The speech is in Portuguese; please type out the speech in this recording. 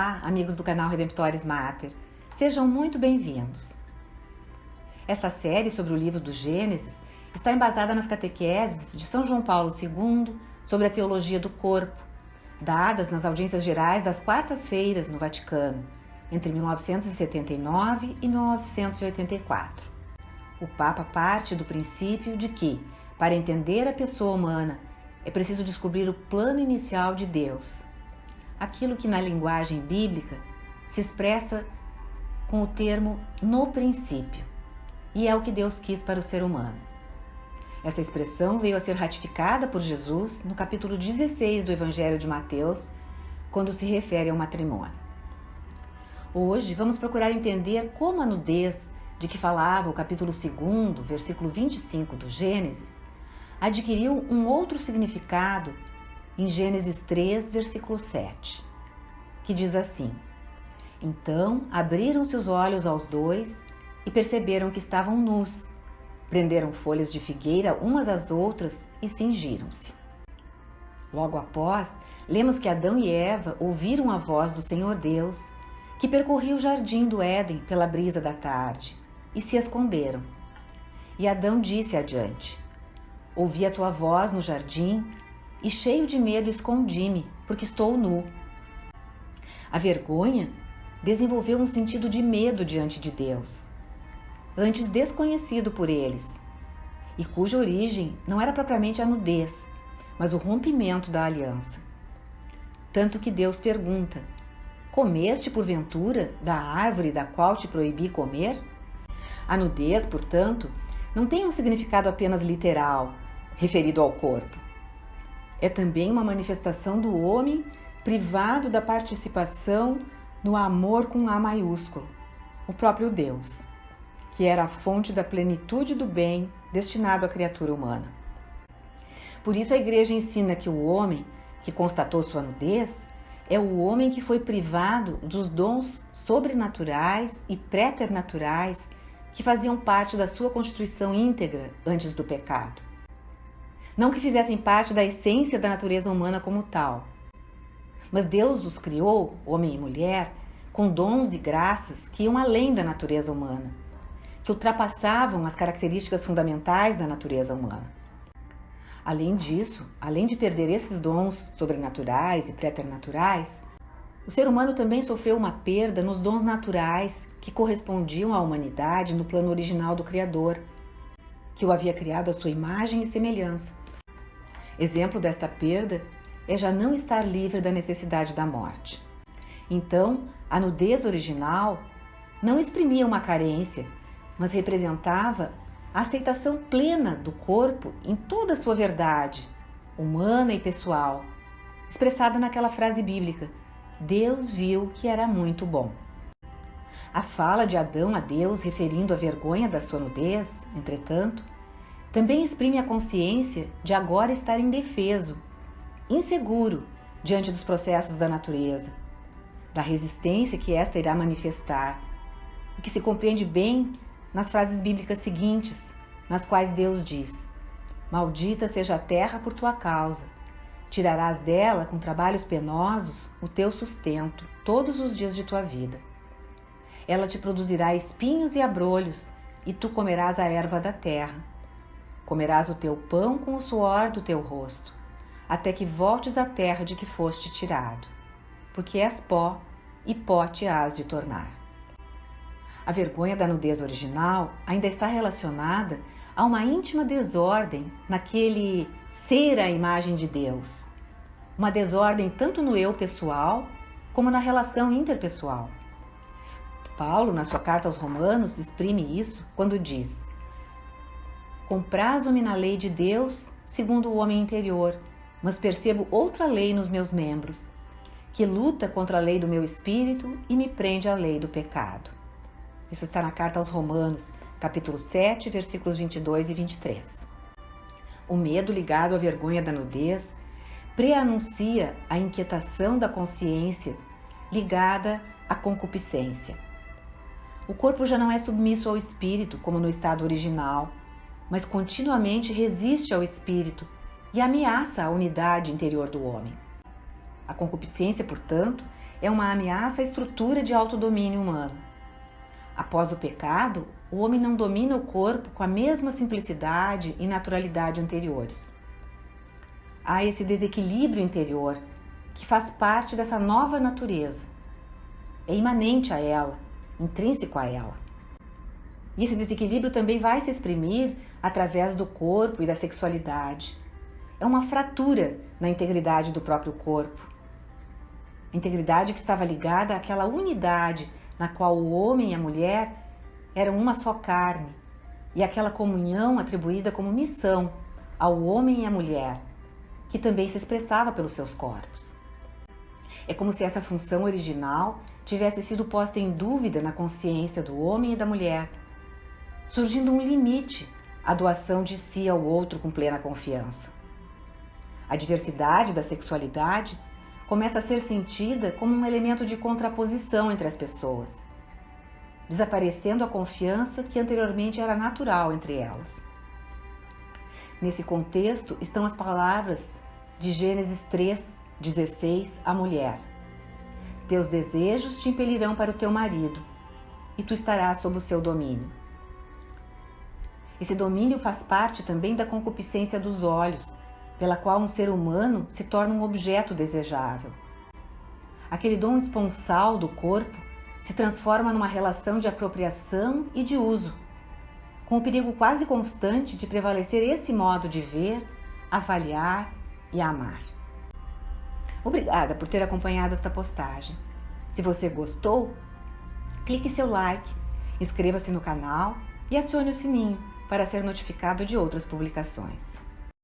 Olá, amigos do canal Redemptoris Mater. Sejam muito bem-vindos. Esta série sobre o livro do Gênesis está embasada nas catequeses de São João Paulo II sobre a teologia do corpo, dadas nas audiências gerais das quartas-feiras no Vaticano, entre 1979 e 1984. O Papa parte do princípio de que, para entender a pessoa humana, é preciso descobrir o plano inicial de Deus, aquilo que na linguagem bíblica se expressa com o termo no princípio, e é o que Deus quis para o ser humano. Essa expressão veio a ser ratificada por Jesus no capítulo 16 do Evangelho de Mateus, quando se refere ao matrimônio. Hoje vamos procurar entender como a nudez de que falava o capítulo 2, versículo 25 do Gênesis, adquiriu um outro significado em Gênesis 3, versículo 7, que diz assim: Então abriram-se os olhos aos dois e perceberam que estavam nus, prenderam folhas de figueira umas às outras e cingiram-se. Logo após, lemos que Adão e Eva ouviram a voz do Senhor Deus, que percorria o jardim do Éden pela brisa da tarde, e se esconderam. E Adão disse adiante: Ouvi a tua voz no jardim, e cheio de medo escondi-me, porque estou nu. A vergonha desenvolveu um sentido de medo diante de Deus, antes desconhecido por eles, e cuja origem não era propriamente a nudez, mas o rompimento da aliança. Tanto que Deus pergunta: Comeste porventura da árvore da qual te proibi comer? A nudez, portanto, não tem um significado apenas literal, referido ao corpo. É também uma manifestação do homem privado da participação no amor com A maiúsculo, o próprio Deus, que era a fonte da plenitude do bem destinado à criatura humana. Por isso a Igreja ensina que o homem que constatou sua nudez é o homem que foi privado dos dons sobrenaturais e préternaturais que faziam parte da sua constituição íntegra antes do pecado. Não que fizessem parte da essência da natureza humana como tal, mas Deus os criou, homem e mulher, com dons e graças que iam além da natureza humana, que ultrapassavam as características fundamentais da natureza humana. Além disso, além de perder esses dons sobrenaturais e préternaturais, o ser humano também sofreu uma perda nos dons naturais que correspondiam à humanidade no plano original do Criador, que o havia criado à sua imagem e semelhança. Exemplo desta perda é já não estar livre da necessidade da morte. Então, a nudez original não exprimia uma carência, mas representava a aceitação plena do corpo em toda a sua verdade, humana e pessoal, expressada naquela frase bíblica: Deus viu que era muito bom. A fala de Adão a Deus referindo a vergonha da sua nudez, entretanto, também exprime a consciência de agora estar indefeso, inseguro diante dos processos da natureza, da resistência que esta irá manifestar, e que se compreende bem nas frases bíblicas seguintes, nas quais Deus diz: Maldita seja a terra por tua causa, tirarás dela com trabalhos penosos o teu sustento todos os dias de tua vida. Ela te produzirá espinhos e abrolhos, e tu comerás a erva da terra. Comerás o teu pão com o suor do teu rosto, até que voltes à terra de que foste tirado, porque és pó, e pó te hás de tornar. A vergonha da nudez original ainda está relacionada a uma íntima desordem naquele ser à imagem de Deus, uma desordem tanto no eu pessoal como na relação interpessoal. Paulo, na sua carta aos Romanos, exprime isso quando diz: Comprazo-me na lei de Deus segundo o homem interior, mas percebo outra lei nos meus membros, que luta contra a lei do meu espírito e me prende à lei do pecado. Isso está na carta aos Romanos, capítulo 7, versículos 22 e 23. O medo ligado à vergonha da nudez preanuncia a inquietação da consciência ligada à concupiscência. O corpo já não é submisso ao espírito, como no estado original, mas continuamente resiste ao espírito e ameaça a unidade interior do homem. A concupiscência, portanto, é uma ameaça à estrutura de autodomínio humano. Após o pecado, o homem não domina o corpo com a mesma simplicidade e naturalidade anteriores. Há esse desequilíbrio interior que faz parte dessa nova natureza. É imanente a ela, intrínseco a ela. E esse desequilíbrio também vai se exprimir através do corpo e da sexualidade. É uma fratura na integridade do próprio corpo. A integridade que estava ligada àquela unidade na qual o homem e a mulher eram uma só carne, e aquela comunhão atribuída como missão ao homem e à mulher, que também se expressava pelos seus corpos. É como se essa função original tivesse sido posta em dúvida na consciência do homem e da mulher, surgindo um limite à doação de si ao outro com plena confiança. A diversidade da sexualidade começa a ser sentida como um elemento de contraposição entre as pessoas, desaparecendo a confiança que anteriormente era natural entre elas. Nesse contexto estão as palavras de Gênesis 3:16 à mulher: Teus desejos te impelirão para o teu marido, e tu estarás sob o seu domínio. Esse domínio faz parte também da concupiscência dos olhos, pela qual um ser humano se torna um objeto desejável. Aquele dom esponsal do corpo se transforma numa relação de apropriação e de uso, com o perigo quase constante de prevalecer esse modo de ver, avaliar e amar. Obrigada por ter acompanhado esta postagem. Se você gostou, clique seu like, inscreva-se no canal e acione o sininho para ser notificado de outras publicações.